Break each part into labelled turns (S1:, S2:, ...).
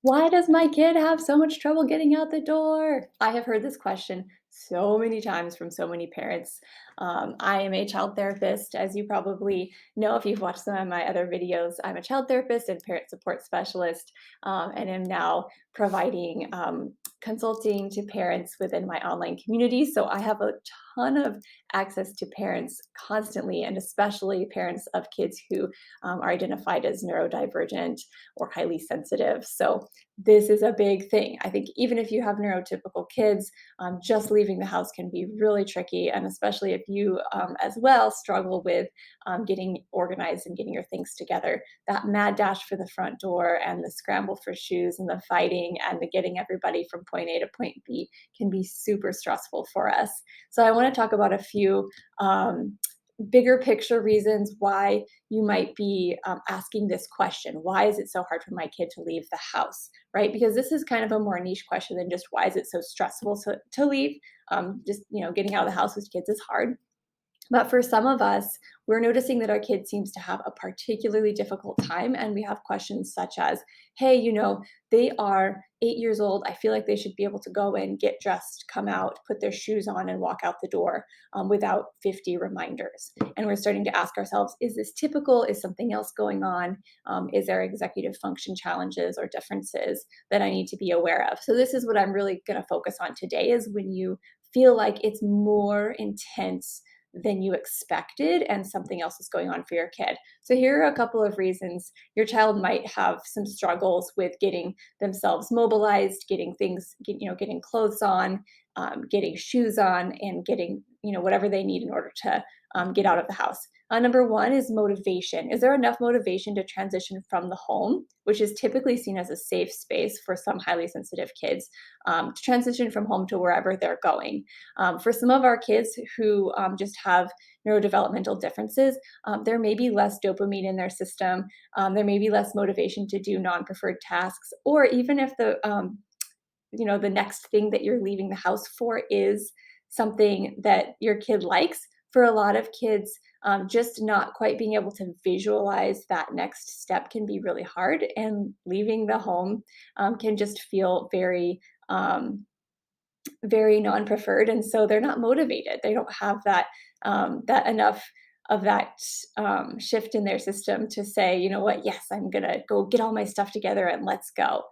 S1: Why does my kid have so much trouble getting out the door? I have heard this question so many times from so many parents. I am a child therapist, as you probably know if you've watched some of my other videos. I'm a child therapist and parent support specialist, and am now providing consulting to parents within my online community. So I have a ton of access to parents constantly, and especially parents of kids who are identified as neurodivergent or highly sensitive. So this is a big thing. I think even if you have neurotypical kids, just leaving the house can be really tricky. And especially if you, as well, struggle with getting organized and getting your things together, that mad dash for the front door and the scramble for shoes and the fighting and the getting everybody from point A to point B can be super stressful for us. So I want to talk about a few bigger picture reasons why you might be asking this question. Why is it so hard for my kid to leave the house, right? Because this is kind of a more niche question than just why is it so stressful to leave. Just getting out of the house with kids is hard, but for some of us, we're noticing that our kid seems to have a particularly difficult time. And we have questions such as, hey, they are 8 years old. I feel like they should be able to go in, get dressed, come out, put their shoes on, and walk out the door without 50 reminders. And we're starting to ask ourselves, is this typical? Is something else going on? Is there executive function challenges or differences that I need to be aware of? So, this is what I'm really going to focus on today is when you feel like it's more intense than you expected and something else is going on for your kid. So here are a couple of reasons your child might have some struggles with getting themselves mobilized, getting things, getting clothes on, getting shoes on, and getting, whatever they need in order to get out of the house. Number one is motivation. Is there enough motivation to transition from the home, which is typically seen as a safe space for some highly sensitive kids, to transition from home to wherever they're going? For some of our kids who just have neurodevelopmental differences, there may be less dopamine in their system. There may be less motivation to do non-preferred tasks, or even if the next thing that you're leaving the house for is something that your kid likes. For a lot of kids, just not quite being able to visualize that next step can be really hard, and leaving the home can just feel very non-preferred, and so they're not motivated. They don't have that enough of that shift in their system to say, you know what, yes, I'm gonna go get all my stuff together and let's go.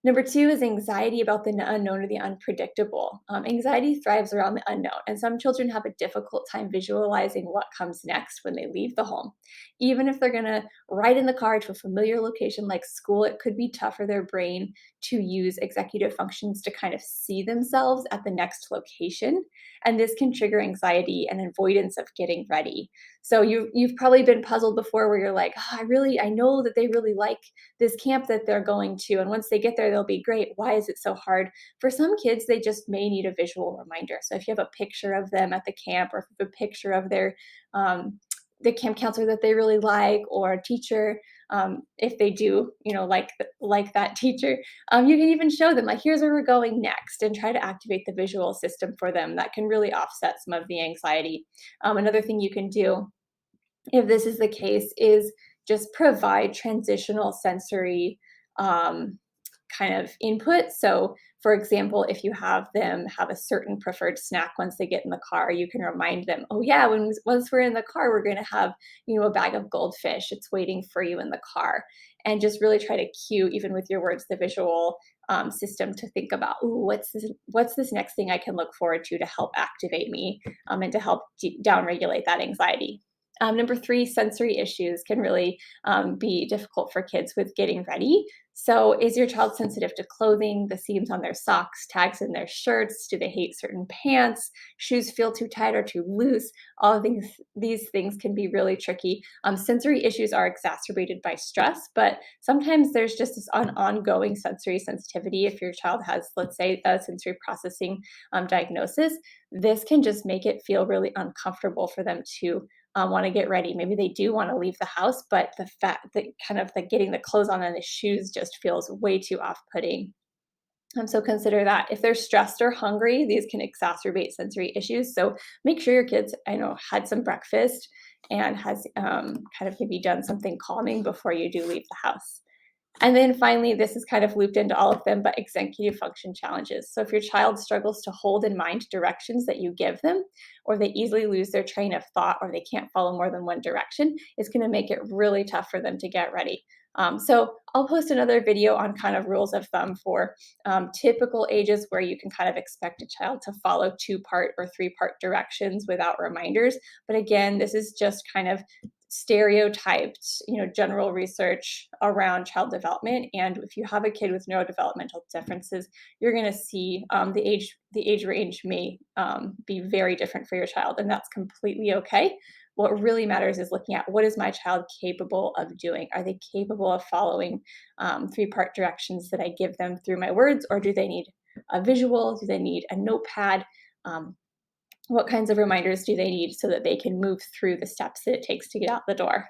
S1: Number two is anxiety about the unknown or the unpredictable. Anxiety thrives around the unknown, and some children have a difficult time visualizing what comes next when they leave the home. Even if they're going to ride in the car to a familiar location like school, it could be tough for their brain to use executive functions to kind of see themselves at the next location. And this can trigger anxiety and avoidance of getting ready. So you've probably been puzzled before where you're like, oh, I know that they really like this camp that they're going to, and once they get there they'll be great. Why is it so hard? For some kids, they just may need a visual reminder. So if you have a picture of them at the camp, or if you have a picture of um, the camp counselor that they really like, or a teacher, if they do, like that teacher, you can even show them like, here's where we're going next, and try to activate the visual system for them. That can really offset some of the anxiety. Another thing you can do, if this is the case, is just provide transitional sensory um, kind of input. So, for example, if you have them have a certain preferred snack once they get in the car, you can remind them, "Oh yeah, once we're in the car, we're going to have a bag of goldfish. It's waiting for you in the car." And just really try to cue, even with your words, the visual system to think about, "Ooh, what's this next thing I can look forward to help activate me and to help downregulate that anxiety." Number three, sensory issues can really be difficult for kids with getting ready. So, is your child sensitive to clothing, the seams on their socks, tags in their shirts? Do they hate certain pants? Shoes feel too tight or too loose? All of these things can be really tricky. Sensory issues are exacerbated by stress, but sometimes there's just an ongoing sensory sensitivity. If your child has, let's say, a sensory processing diagnosis, this can just make it feel really uncomfortable for them to want to get ready. Maybe they do want to leave the house, but the fact that kind of like getting the clothes on and the shoes just feels way too off-putting. So consider that. If they're stressed or hungry, these can exacerbate sensory issues. So make sure your kids, had some breakfast and has kind of maybe done something calming before you do leave the house. And then finally, this is kind of looped into all of them, but executive function challenges. So if your child struggles to hold in mind directions that you give them, or they easily lose their train of thought, or they can't follow more than one direction, it's going to make it really tough for them to get ready. So I'll post another video on kind of rules of thumb for typical ages where you can kind of expect a child to follow two-part or three-part directions without reminders. But again, this is just kind of stereotyped, general research around child development. And if you have a kid with neurodevelopmental differences, you're going to see the age range may be very different for your child, and that's completely okay. What really matters is looking at what is my child capable of doing? Are they capable of following three-part directions that I give them through my words, or do they need a visual? Do they need a notepad? What kinds of reminders do they need so that they can move through the steps that it takes to get out the door?